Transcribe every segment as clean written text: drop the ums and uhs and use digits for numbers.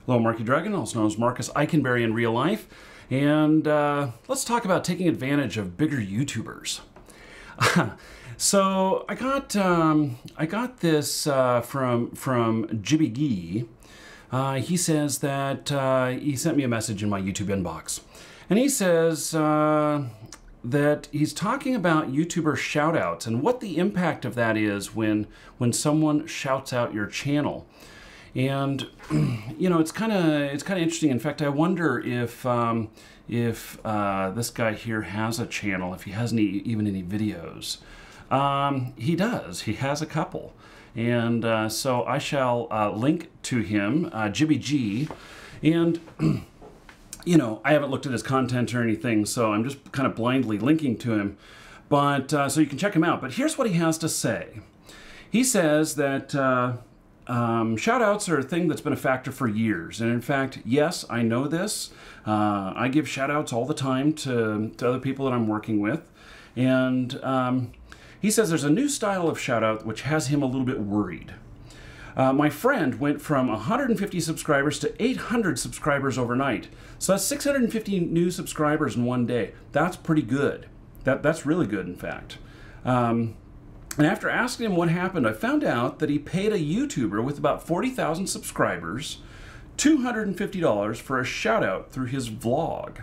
Hello, Marky Dragon, also known as Marcus Eikenberry in real life, and let's talk about taking advantage of bigger YouTubers. So I got this from Jibby Gee. He says that he sent me a message in my YouTube inbox, and he says that he's talking about YouTuber shoutouts and what the impact of that is when someone shouts out your channel. And you know, it's kind of interesting. In fact, I wonder if this guy here has a channel, if he has even any videos. He does. He has a couple, and so I shall link to him, Jibby G, and you know, I haven't looked at his content or anything, so I'm just kind of blindly linking to him. But so you can check him out. But here's what he has to say. He says that. Shoutouts are a thing that's been a factor for years, and in fact, yes, I know this. I give shoutouts all the time to other people that I'm working with, and he says there's a new style of shoutout which has him a little bit worried. My friend went from 150 subscribers to 800 subscribers overnight, so that's 650 new subscribers in one day. That's pretty good. That's really good, in fact. And after asking him what happened, I found out that he paid a YouTuber with about 40,000 subscribers $250 for a shout out through his vlog.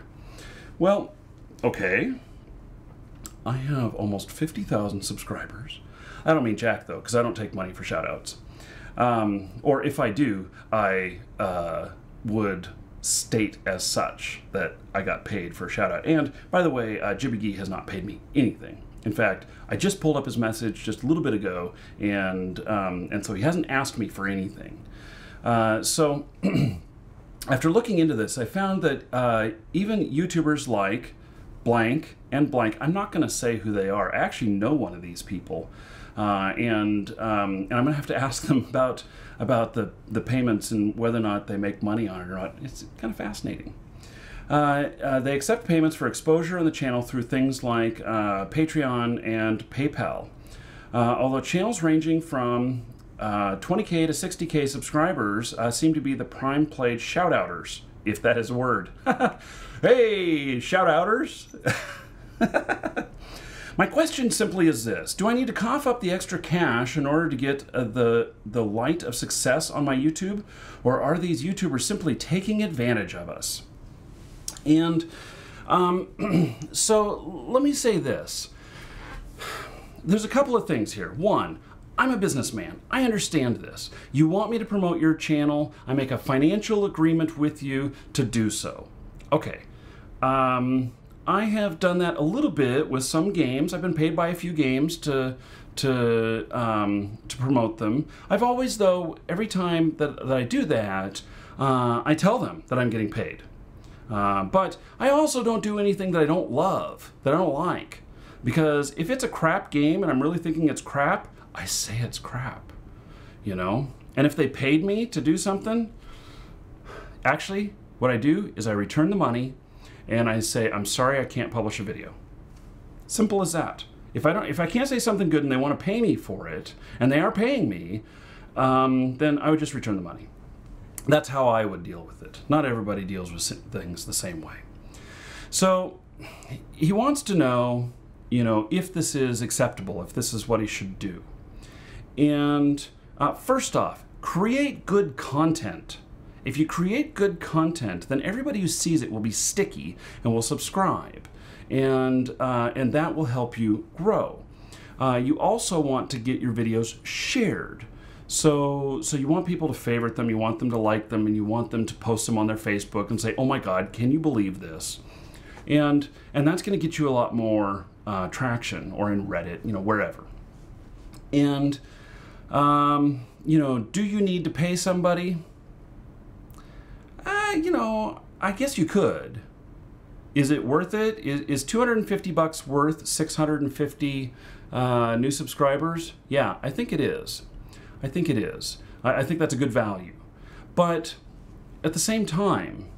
Well, okay. I have almost 50,000 subscribers. I don't mean jack though, because I don't take money for shout outs. Or if I do, I would state as such that I got paid for a shout out. And by the way, Jibby Gee has not paid me anything. In fact, I just pulled up his message just a little bit ago, and so he hasn't asked me for anything. So after looking into this, I found that even YouTubers like blank and blank, I'm not going to say who they are. I actually know one of these people, and I'm going to have to ask them about the payments and whether or not they make money on it or not. It's kind of fascinating. They accept payments for exposure on the channel through things like Patreon and PayPal. Although channels ranging from 20K to 60K subscribers seem to be the prime played shout-outers, if that is a word. Hey, shout-outers! My question simply is this: do I need to cough up the extra cash in order to get the light of success on my YouTube, or are these YouTubers simply taking advantage of us? And so let me say this. There's a couple of things here. One, I'm a businessman. I understand this. You want me to promote your channel. I make a financial agreement with you to do so. Okay. I have done that a little bit with some games. I've been paid by a few games to promote them. I've always, though, every time that I do that, I tell them that I'm getting paid. But I also don't do anything that I don't love, that I don't like. Because if it's a crap game and I'm really thinking it's crap, I say it's crap, you know? And if they paid me to do something, actually, what I do is I return the money and I say, I'm sorry, I can't publish a video. Simple as that. If I can't say something good and they want to pay me for it, and they are paying me, then I would just return the money. That's how I would deal with it. Not everybody deals with things the same way. So he wants to know, you know, if this is acceptable, if this is what he should do. And first off, create good content. If you create good content, then everybody who sees it will be sticky and will subscribe. And that will help you grow. You also want to get your videos shared. So you want people to favorite them, you want them to like them, and you want them to post them on their Facebook and say, oh my God, can you believe this? And that's going to get you a lot more traction, or in Reddit, you know, wherever. And, you know, do you need to pay somebody? You know, I guess you could. Is it worth it? Is 250 bucks worth 650 new subscribers? Yeah, I think it is. I think it is. I think that's a good value. But at the same time,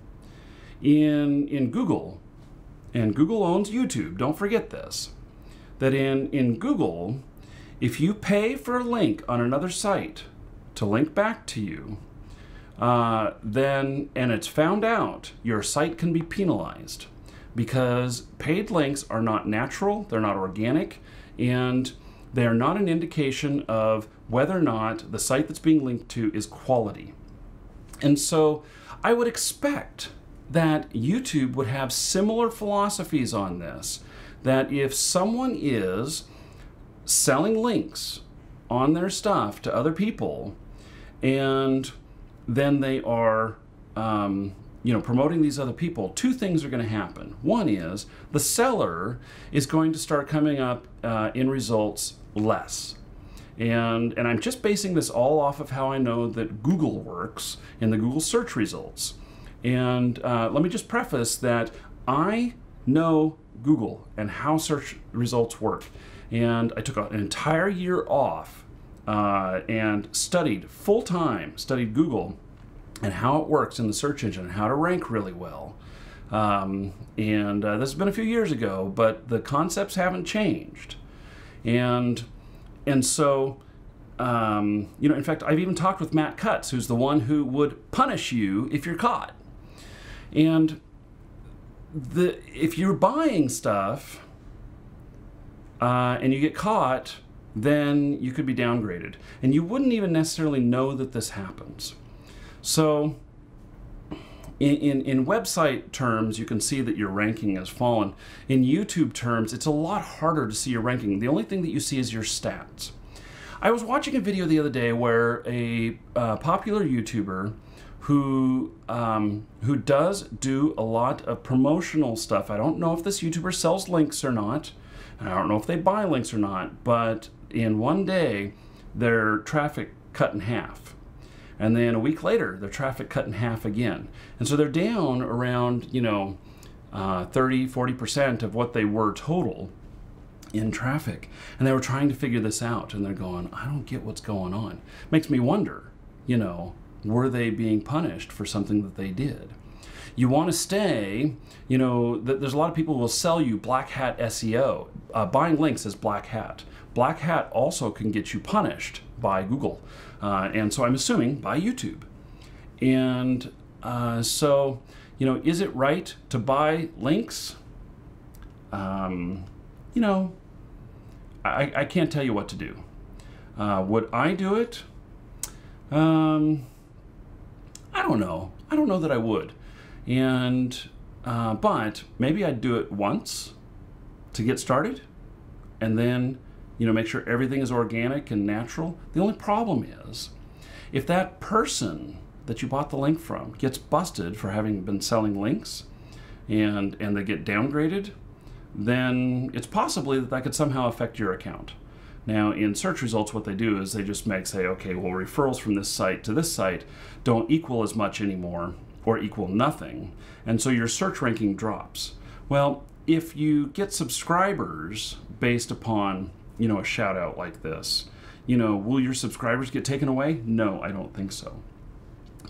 in Google, and Google owns YouTube, don't forget this, that in Google, if you pay for a link on another site to link back to you, then, and it's found out, your site can be penalized, because paid links are not natural, they're not organic, and they're not an indication of whether or not the site that's being linked to is quality. And so I would expect that YouTube would have similar philosophies on this, that if someone is selling links on their stuff to other people, and then they are promoting these other people, two things are going to happen. One is the seller is going to start coming up in results less. And I'm just basing this all off of how I know that Google works in the Google search results. And let me just preface that I know Google and how search results work. And I took an entire year off and studied full-time, studied Google and how it works in the search engine and how to rank really well. This has been a few years ago, but the concepts haven't changed. And so, in fact, I've even talked with Matt Cutts, who's the one who would punish you if you're caught. And if you're buying stuff and you get caught, then you could be downgraded. And you wouldn't even necessarily know that this happens. So in website terms, you can see that your ranking has fallen. In YouTube terms, it's a lot harder to see your ranking. The only thing that you see is your stats. I was watching a video the other day where a popular YouTuber who does do a lot of promotional stuff. I don't know if this YouTuber sells links or not. I don't know if they buy links or not, but in one day, their traffic cut in half. And then a week later, their traffic cut in half again. And so they're down around, 30–40% of what they were total in traffic. And they were trying to figure this out, and they're going, I don't get what's going on. Makes me wonder, were they being punished for something that they did? You want to stay, there's a lot of people who will sell you black hat SEO. Buying links is black hat. Black hat also can get you punished by Google. And so I'm assuming by YouTube. And so, is it right to buy links? I can't tell you what to do. Would I do it? I don't know. I don't know that I would. And, but maybe I'd do it once to get started, and then make sure everything is organic and natural. The only problem is, if that person that you bought the link from gets busted for having been selling links and they get downgraded, then it's possibly that could somehow affect your account. Now, in search results, what they do is they just say, okay, well, referrals from this site to this site don't equal as much anymore or equal nothing, and so your search ranking drops. Well, if you get subscribers based upon a shout out like this, will your subscribers get taken away? No, I don't think so.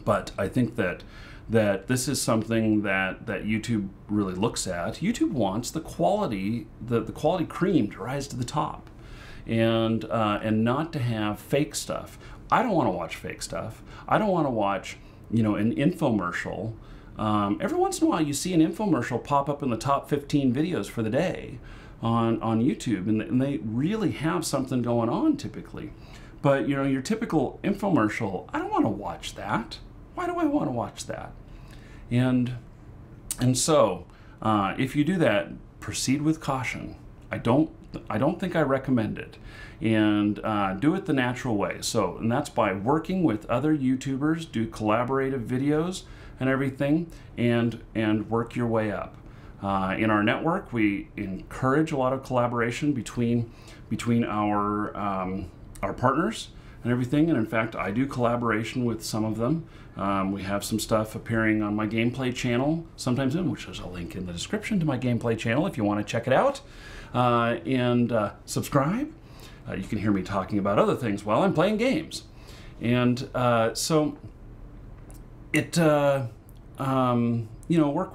But I think that this is something that YouTube really looks at. YouTube wants the quality, the quality cream to rise to the top, and not to have fake stuff. I don't want to watch fake stuff. I don't want to watch an infomercial. Every once in a while you see an infomercial pop up in the top 15 videos for the day on YouTube, and they really have something going on typically. But your typical infomercial, I don't want to watch that. Why do I want to watch that? And so if you do that, proceed with caution. I don't think I recommend it. And do it the natural way. So, and that's by working with other YouTubers, do collaborative videos and everything, and work your way up. In our network, we encourage a lot of collaboration between our partners and everything. And in fact, I do collaboration with some of them. We have some stuff appearing on my gameplay channel sometimes, which is a link in the description to my gameplay channel if you want to check it out. And subscribe. You can hear me talking about other things while I'm playing games. And so it, work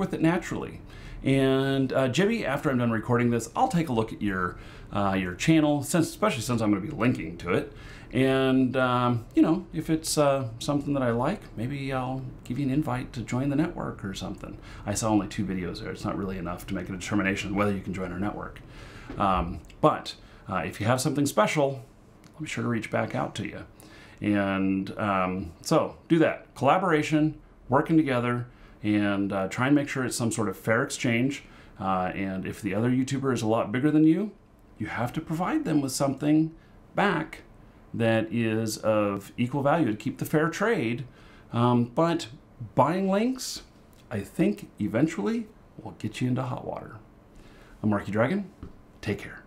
with it naturally. And Jibby, after I'm done recording this, I'll take a look at your channel, especially since I'm going to be linking to it. And, you know, if it's something that I like, maybe I'll give you an invite to join the network or something. I saw only 2 videos there. It's not really enough to make a determination whether you can join our network. But if you have something special, I'll be sure to reach back out to you. And so do that. Collaboration, working together, and try and make sure it's some sort of fair exchange. And if the other YouTuber is a lot bigger than you, you have to provide them with something back that is of equal value to keep the fair trade. But buying links, I think eventually will get you into hot water. I'm Marky Dragon. Take care.